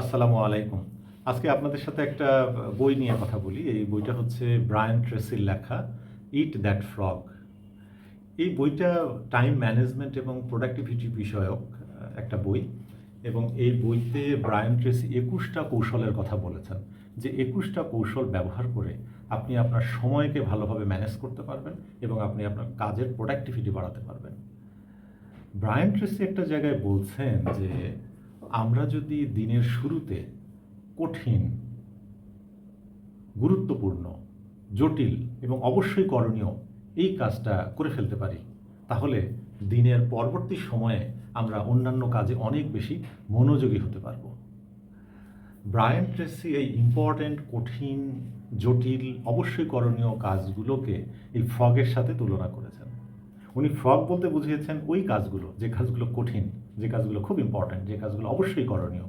আসসালামু আলাইকুম। আজকে আপনাদের সাথে একটা বই নিয়ে কথা বলি। এই বইটা হচ্ছে ব্রায়ান ট্রেসির লেখা 'ইট দ্যাট ফ্রগ'। এই বইটা টাইম ম্যানেজমেন্ট এবং প্রোডাক্টিভিটি বিষয়ক একটা বই এবং এই বইতে ব্রায়ান ট্রেসি ২১টা কৌশলের কথা বলেছেন। যে ২১টা কৌশল ব্যবহার করে আপনি আপনার সময়কে ভালোভাবে ম্যানেজ করতে পারবেন এবং আপনি আপনার কাজের প্রোডাক্টিভিটি বাড়াতে পারবেন। ব্রায়ান ট্রেসি একটা জায়গায় বলছেন যে আমরা যদি দিনের শুরুতে কঠিন, গুরুত্বপূর্ণ, জটিল এবং অবশ্যই করণীয় এই কাজটা করে ফেলতে পারি, তাহলে দিনের পরবর্তী সময়ে আমরা অন্যান্য কাজে অনেক বেশি মনোযোগী হতে পারব। ব্রায়ান ট্রেসি এই ইম্পর্ট্যান্ট, কঠিন, জটিল, অবশ্যই করণীয় কাজগুলোকে এই ফ্রগের সাথে তুলনা করেছেন। উনি ফ্রগ বলতে বুঝিয়েছেন ওই কাজগুলো, যে কাজগুলো কঠিন, যে কাজগুলো খুব ইম্পর্ট্যান্ট, যে কাজগুলো অবশ্যই করণীয়,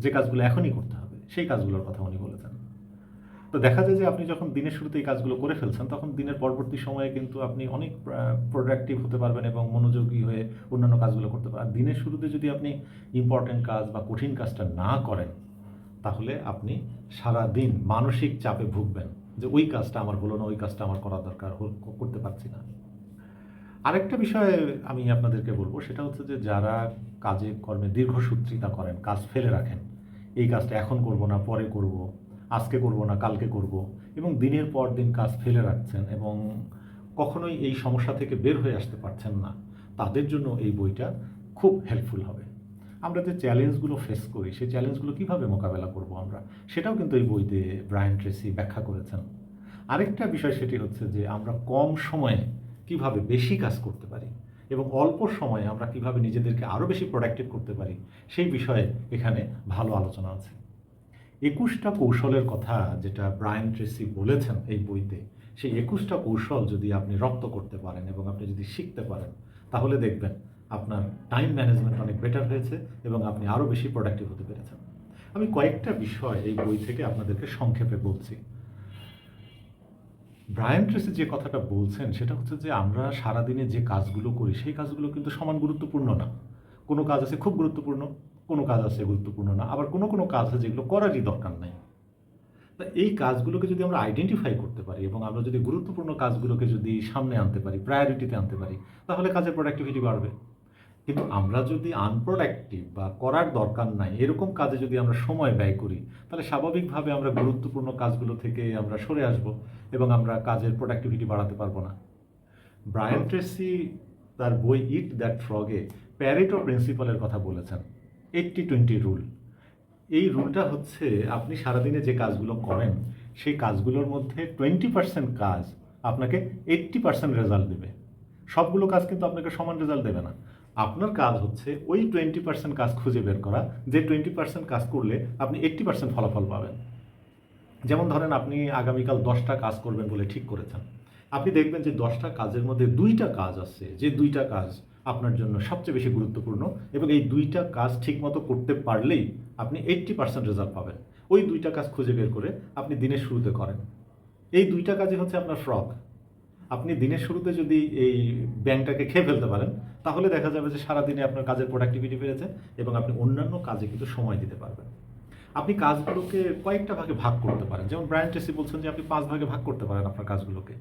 যে কাজগুলো এখনই করতে হবে, সেই কাজগুলোর কথা উনি বলেছেন। তো দেখা যায় যে আপনি যখন দিনের শুরুতে এই কাজগুলো করে ফেলছেন, তখন দিনের পরবর্তী সময়ে কিন্তু আপনি অনেক প্রোডাক্টিভ হতে পারবেন এবং মনোযোগী হয়ে অন্যান্য কাজগুলো করতে পারবেন। আর দিনের শুরুতে যদি আপনি ইম্পর্ট্যান্ট কাজ বা কঠিন কাজটা না করেন, তাহলে আপনি সারাদিন মানসিক চাপে ভুগবেন যে ওই কাজটা আমার হলো না, ওই কাজটা আমার করা দরকার, করতে পারছি না। আরেকটা বিষয় আমি আপনাদেরকে বলবো, সেটা হচ্ছে যে যারা কাজে কর্মে দীর্ঘসূত্রিতা করেন, কাজ ফেলে রাখেন, এই কাজটা এখন করব না, পরে করব, আজকে করব না, কালকে করব, এবং দিনের পর দিন কাজ ফেলে রাখছেন এবং কখনোই এই সমস্যা থেকে বের হয়ে আসতে পারছেন না, তাদের জন্য এই বইটা খুব হেল্পফুল হবে। আমরা যে চ্যালেঞ্জগুলো ফেস করি, সেই চ্যালেঞ্জগুলো কীভাবে মোকাবেলা করব আমরা, সেটাও কিন্তু এই বইতে ব্রায়ান ট্রেসি ব্যাখ্যা করেছেন। আরেকটা বিষয় সেটি হচ্ছে যে আমরা কম সময়ে কিভাবে বেশি কাজ করতে পারি এবং অল্প সময়ে আমরা কিভাবে নিজেদেরকে আরও বেশি প্রোডাক্টিভ করতে পারি, সেই বিষয়ে এখানে ভালো আলোচনা আছে। ২১টা কৌশলের কথা যেটা ব্রায়ান ট্রেসি বলেছেন এই বইতে, সেই ২১টা কৌশল যদি আপনি রপ্ত করতে পারেন এবং আপনি যদি শিখতে পারেন, তাহলে দেখবেন আপনার টাইম ম্যানেজমেন্ট অনেক বেটার হয়েছে এবং আপনি আরও বেশি প্রোডাক্টিভ হতে পেরেছেন। আমি কয়েকটা বিষয় এই বই থেকে আপনাদেরকে সংক্ষেপে বলছি। ব্রায়ান ট্রেসি যে কথাটা বলছেন সেটা হচ্ছে যে আমরা সারাদিনে যে কাজগুলো করি, সেই কাজগুলো কিন্তু সমান গুরুত্বপূর্ণ না। কোনো কাজ আছে খুব গুরুত্বপূর্ণ, কোনো কাজ আছে গুরুত্বপূর্ণ না, আবার কোনো কোনো কাজ আছে যেগুলো করারই দরকার নাই। তা এই কাজগুলোকে যদি আমরা আইডেন্টিফাই করতে পারি এবং আমরা যদি গুরুত্বপূর্ণ কাজগুলোকে যদি সামনে আনতে পারি, প্রায়োরিটিতে আনতে পারি, তাহলে কাজের প্রোডাক্টিভিটি বাড়বে। কিন্তু আমরা যদি আনপ্রোডাক্টিভ বা করার দরকার নাই এরকম কাজে যদি আমরা সময় ব্যয় করি, তাহলে স্বাভাবিকভাবে আমরা গুরুত্বপূর্ণ কাজগুলো থেকে আমরা সরে আসব এবং আমরা কাজের প্রোডাক্টিভিটি বাড়াতে পারবো না। ব্রায়ান ট্রেসি তার বই 'ইট দ্যাট ফ্রগে' প্যারেটো প্রিন্সিপালের কথা বলেছেন, 80-20 রুল। এই রুলটা হচ্ছে আপনি সারাদিনে যে কাজগুলো করেন, সেই কাজগুলোর মধ্যে 20% কাজ আপনাকে 80% রেজাল্ট দেবে। সবগুলো কাজ কিন্তু আপনাকে সমান রেজাল্ট দেবে না। আপনার কাজ হচ্ছে ওই 20% কাজ খুঁজে বের করা, যে 20% কাজ করলে আপনি 80% ফলাফল পাবেন। যেমন ধরেন আপনি আগামীকাল 10টা কাজ করবেন বলে ঠিক করেছেন। আপনি দেখবেন যে 10টা কাজের মধ্যে 2টা কাজ আছে, যে 2টা কাজ আপনার জন্য সবচেয়ে বেশি গুরুত্বপূর্ণ এবং এই 2টা কাজ ঠিকমতো করতে পারলেই আপনি 80% রেজাল্ট পাবেন। ওই 2টা কাজ খুঁজে বের করে আপনি দিনের শুরুতে করেন। এই 2টা কাজই হচ্ছে আপনার ফ্রগ। আপনি দিনের শুরুতে যদি এই ব্যাঙটাকে খেয়ে ফেলতে পারেন, তাহলে দেখা যাবে যে সারাদিনে আপনার কাজের প্রোডাক্টিভিটি বেড়েছে এবং আপনি অন্যান্য কাজে কিন্তু সময় দিতে পারবেন। আপনি কাজগুলোকে কয়েকটা ভাগে ভাগ করতে পারেন। যেমন ব্রায়ান ট্রেসি বলছেন যে আপনি 5 ভাগে ভাগ করতে পারেন আপনার কাজগুলোকে।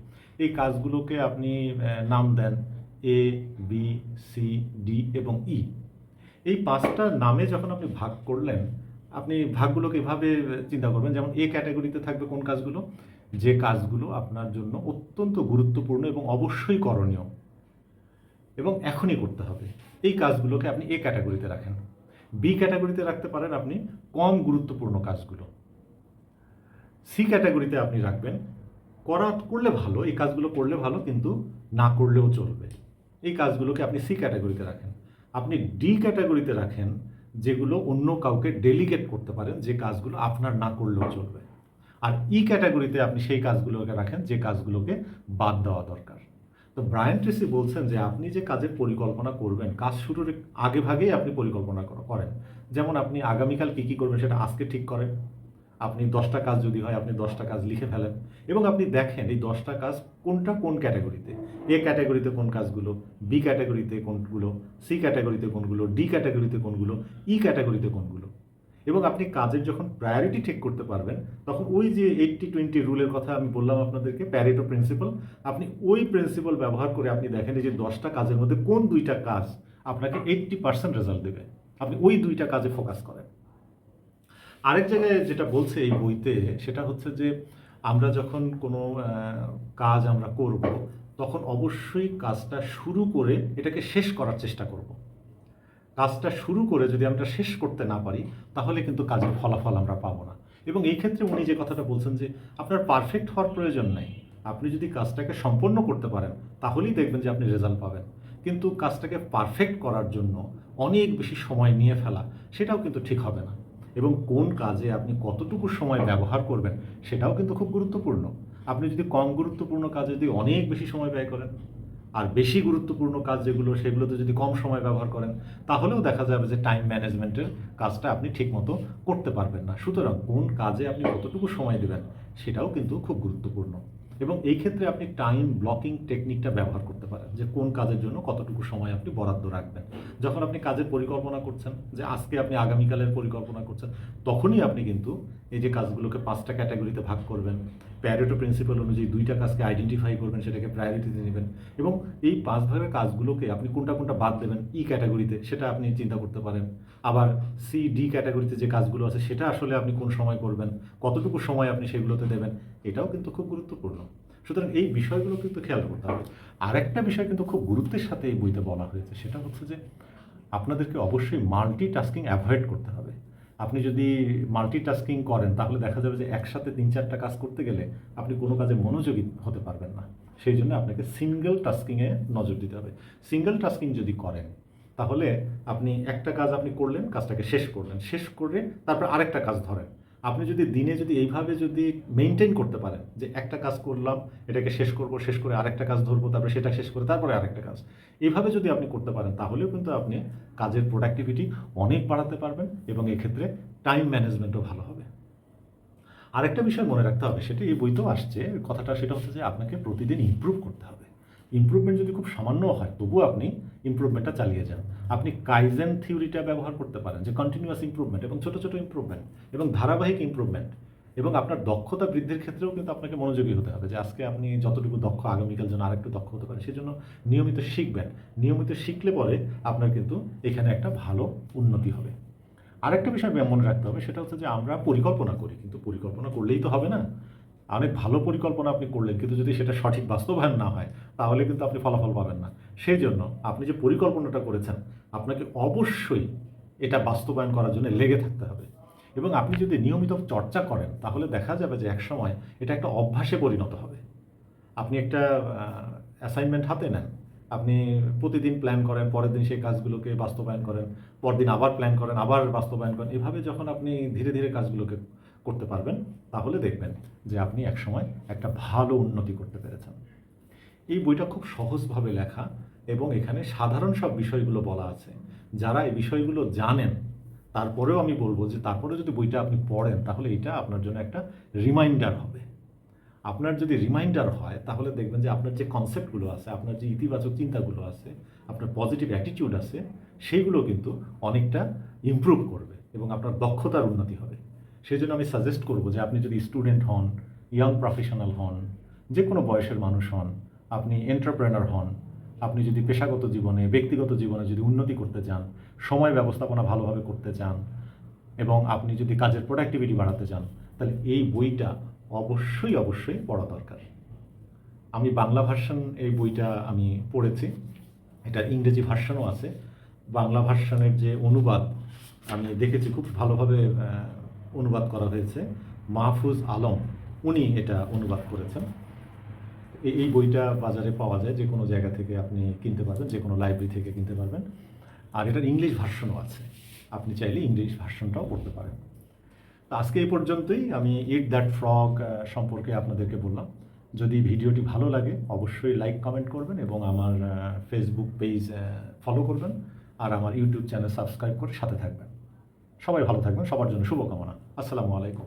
এই কাজগুলোকে আপনি নাম দেন এ, বি, সি, ডি এবং ই। এই 5টা নামে যখন আপনি ভাগ করলেন, আপনি ভাগগুলোকে এভাবে চিন্তা করবেন, যেমন এ ক্যাটাগরিতে থাকবে কোন কাজগুলো? যে কাজগুলো আপনার জন্য অত্যন্ত গুরুত্বপূর্ণ এবং অবশ্যই করণীয় এবং এখনই করতে হবে। এই কাজগুলোকে আপনি এ ক্যাটাগরিতে রাখেন। বি ক্যাটাগরিতে রাখতে পারেন আপনি কম গুরুত্বপূর্ণ কাজগুলো। সি ক্যাটাগরিতে আপনি রাখবেন করলে ভালো, এই কাজগুলো করলে ভালো কিন্তু না করলেও চলবে। এই কাজগুলোকে আপনি সি ক্যাটাগরিতে রাখেন। আপনি ডি ক্যাটাগরিতে রাখেন যেগুলো অন্য কাউকে ডেলিগেট করতে পারেন, যে কাজগুলো আপনার না করলেও চলবে। আর ই ক্যাটাগরিতে আপনি সেই কাজগুলোকে রাখেন যে কাজগুলোকে বাদ দেওয়া দরকার। তো ব্রায়ান ট্রেসি বলছেন যে আপনি যে কাজের পরিকল্পনা করবেন, কাজ শুরুর আগে ভাগেই আপনি পরিকল্পনা করেন। যেমন আপনি আগামীকাল কী কী করবেন সেটা আজকে ঠিক করেন। আপনি 10টা কাজ যদি হয়, আপনি 10টা কাজ লিখে ফেলেন এবং আপনি দেখেন এই 10টা কাজ কোনটা কোন ক্যাটাগরিতে। এ ক্যাটাগরিতে কোন কাজগুলো, বি ক্যাটাগরিতে কোনগুলো, সি ক্যাটাগরিতে কোনগুলো, ডি ক্যাটাগরিতে কোনগুলো, ই ক্যাটাগরিতে কোনগুলো। এবং আপনি কাজের যখন প্রায়োরিটি ঠিক করতে পারবেন, তখন ওই যে 80-20 রুলের কথা আমি বললাম আপনাদেরকে, প্যারেটো প্রিন্সিপাল, আপনি ওই প্রিন্সিপাল ব্যবহার করে আপনি দেখেন এই যে 10টা কাজের মধ্যে কোন 2টা কাজ আপনাকে 80% রেজাল্ট দেবে, আপনি ওই 2টা কাজে ফোকাস করেন। আরেক জায়গায় যেটা বলছে এই বইতে, সেটা হচ্ছে যে আমরা যখন কোনো কাজ আমরা করব, তখন অবশ্যই কাজটা শুরু করে এটাকে শেষ করার চেষ্টা করব। কাজটা শুরু করে যদি আমরা শেষ করতে না পারি, তাহলে কিন্তু কাজের ফলাফল আমরা পাবো না। এবং এই ক্ষেত্রে উনি যে কথাটা বলছেন যে আপনার পারফেক্ট হওয়ার প্রয়োজন নেই, আপনি যদি কাজটাকে সম্পন্ন করতে পারেন তাহলেই দেখবেন যে আপনি রেজাল্ট পাবেন। কিন্তু কাজটাকে পারফেক্ট করার জন্য অনেক বেশি সময় নিয়ে ফেলা, সেটাও কিন্তু ঠিক হবে না। এবং কোন কাজে আপনি কতটুকু সময় ব্যবহার করবেন, সেটাও কিন্তু খুব গুরুত্বপূর্ণ। আপনি যদি কম গুরুত্বপূর্ণ কাজে যদি অনেক বেশি সময় ব্যয় করেন, আর বেশি গুরুত্বপূর্ণ কাজ যেগুলো সেগুলোতে যদি কম সময় ব্যবহার করেন, তাহলেও দেখা যাবে যে টাইম ম্যানেজমেন্টের কাজটা আপনি ঠিকমতো করতে পারবেন না। সুতরাং কোন কাজে আপনি কতটুকু সময় দেবেন, সেটাও কিন্তু খুব গুরুত্বপূর্ণ। এবং এই ক্ষেত্রে আপনি টাইম ব্লকিং টেকনিকটা ব্যবহার করতে পারেন, যে কোন কাজের জন্য কতটুকু সময় আপনি বরাদ্দ রাখবেন। যখন আপনি কাজের পরিকল্পনা করছেন, যে আজকে আপনি আগামীকালের পরিকল্পনা করছেন, তখনই আপনি কিন্তু এই যে কাজগুলোকে 5টা ক্যাটাগরিতে ভাগ করবেন, প্যারেটো প্রিন্সিপাল অনুযায়ী 2টা কাজকে আইডেন্টিফাই করবেন, সেটাকে প্রায়োরিটিতে নেবেন, এবং এই 5 ভাগের কাজগুলোকে আপনি কোনটা কোনটা বাদ দেবেন ই ক্যাটাগরিতে, সেটা আপনি চিন্তা করতে পারেন। আবার সি ডি ক্যাটাগরিতে যে কাজগুলো আছে, সেটা আসলে আপনি কোন সময় করবেন, কতটুকু সময় আপনি সেগুলোতে দেবেন, এটাও কিন্তু খুব গুরুত্বপূর্ণ। সুতরাং এই বিষয়গুলো কিন্তু খেয়াল করতে হবে। আরেকটা বিষয় কিন্তু খুব গুরুত্বের সাথে এই বইতে বলা হয়েছে, সেটা হচ্ছে যে আপনাদেরকে অবশ্যই মাল্টিটাস্কিং অ্যাভয়েড করতে হবে। আপনি যদি মাল্টিটাস্কিং করেন, তাহলে দেখা যাবে যে একসাথে 3-4টা কাজ করতে গেলে আপনি কোনো কাজে মনোযোগী হতে পারবেন না। সেই জন্য আপনাকে সিঙ্গেল টাস্কিংয়ে নজর দিতে হবে। সিঙ্গেল টাস্কিং যদি করেন, তাহলে আপনি একটা কাজ আপনি করলেন, কাজটাকে শেষ করলেন, শেষ করে তারপর আরেকটা কাজ ধরেন। আপনি যদি দিনে যদি এইভাবে যদি মেইনটেইন করতে পারেন, যে একটা কাজ করলাম, এটাকে শেষ করব, শেষ করে আরেকটা কাজ ধরবো, তারপরে সেটা শেষ করে তারপরে আরেকটা কাজ, এইভাবে যদি আপনি করতে পারেন, তাহলেও কিন্তু আপনি কাজের প্রোডাক্টিভিটি অনেক বাড়াতে পারবেন, এবং এক্ষেত্রে টাইম ম্যানেজমেন্টও ভালো হবে। আরেকটা বিষয় মনে রাখতে হবে, সেটা এই বইতেও আসছে কথাটা, সেটা হচ্ছে যে আপনাকে প্রতিদিন ইমপ্রুভ করতে হবে। ইমপ্রুভমেন্ট যদি খুব সামান্য হয়, তবুও আপনি ইমপ্রুভমেন্টটা চালিয়ে যান। আপনি কাইজেন থিওরিটা ব্যবহার করতে পারেন, যে কন্টিনিউয়াস ইমপ্রুভমেন্ট এবং ছোটো ছোটো ইমপ্রুভমেন্ট এবং ধারাবাহিক ইমপ্রুভমেন্ট। এবং আপনার দক্ষতা বৃদ্ধির ক্ষেত্রেও কিন্তু আপনাকে মনোযোগী হতে হবে, যে আজকে আপনি যতটুকু দক্ষ, আগামীকাল যেন আরেকটু দক্ষ হতে পারে, সেজন্য নিয়মিত শিখবেন। নিয়মিত শিখলে পরে আপনার কিন্তু এখানে একটা ভালো উন্নতি হবে। আরেকটা বিষয় মনে রাখতে হবে, সেটা হচ্ছে যে আমরা পরিকল্পনা করি, কিন্তু পরিকল্পনা করলেই তো হবে না। অনেক ভালো পরিকল্পনা আপনি করলেন, কিন্তু যদি সেটা সঠিক বাস্তবায়ন না হয়, তাহলে কিন্তু আপনি ফলাফল পাবেন না। সেই জন্য আপনি যে পরিকল্পনাটা করেছেন, আপনাকে অবশ্যই এটা বাস্তবায়ন করার জন্য লেগে থাকতে হবে। এবং আপনি যদি নিয়মিত চর্চা করেন, তাহলে দেখা যাবে যে একসময় এটা একটা অভ্যাসে পরিণত হবে। আপনি একটা অ্যাসাইনমেন্ট হাতে নেন, আপনি প্রতিদিন প্ল্যান করেন, পরের দিন সেই কাজগুলোকে বাস্তবায়ন করেন, পরদিন আবার প্ল্যান করেন, আবার বাস্তবায়ন করেন। এভাবে যখন আপনি ধীরে ধীরে কাজগুলোকে করতে পারবেন, তাহলে দেখবেন যে আপনি একসময় একটা ভালো উন্নতি করতে পেরেছেন। এই বইটা খুব সহজভাবে লেখা, এবং এখানে সাধারণ সব বিষয়গুলো বলা আছে। যারা এই বিষয়গুলো জানেন, তারপরেও আমি বলবো যে তারপরেও যদি বইটা আপনি পড়েন, তাহলে এটা আপনার জন্য একটা রিমাইন্ডার হবে। আপনার যদি রিমাইন্ডার হয়, তাহলে দেখবেন যে আপনার যে কনসেপ্টগুলো আছে, আপনার যে ইতিবাচক চিন্তাগুলো আছে, আপনার পজিটিভ অ্যাটিটিউড আছে, সেইগুলো কিন্তু অনেকটা ইমপ্রুভ করবে এবং আপনার দক্ষতার উন্নতি হবে। সেই জন্য আমি সাজেস্ট করব যে আপনি যদি স্টুডেন্ট হন, ইয়াং প্রফেশনাল হন, যে কোনো বয়সের মানুষ হন, আপনি এন্টারপ্রেনার হন, আপনি যদি পেশাগত জীবনে, ব্যক্তিগত জীবনে যদি উন্নতি করতে চান, সময় ব্যবস্থাপনা ভালোভাবে করতে চান, এবং আপনি যদি কাজের প্রোডাক্টিভিটি বাড়াতে চান, তাহলে এই বইটা অবশ্যই অবশ্যই পড়া দরকার। আমি বাংলা ভার্সন এই বইটা আমি পড়েছি, এটার ইংরেজি ভার্সনও আছে। বাংলা ভার্সনের যে অনুবাদ আমি দেখেছি, খুব ভালোভাবে অনুবাদ করা হয়েছে। মাহফুজ আলম উনি এটা অনুবাদ করেছেন। এই বইটা বাজারে পাওয়া যায়, যে কোনো জায়গা থেকে আপনি কিনতে পারবেন, যে কোনো লাইব্রেরি থেকে কিনতে পারবেন। আর এটার ইংলিশ ভার্সনও আছে, আপনি চাইলে ইংলিশ ভার্সনটাও পড়তে পারেন। তো আজকে এই পর্যন্তই আমি ইট দ্যাট ফ্রগ সম্পর্কে আপনাদেরকে বললাম। যদি ভিডিওটি ভালো লাগে, অবশ্যই লাইক কমেন্ট করবেন, এবং আমার ফেসবুক পেজ ফলো করবেন, আর আমার ইউটিউব চ্যানেল সাবস্ক্রাইব করে সাথে থাকবেন। সবাই ভালো থাকবেন, সবার জন্য শুভকামনা। আসসালামু আলাইকুম।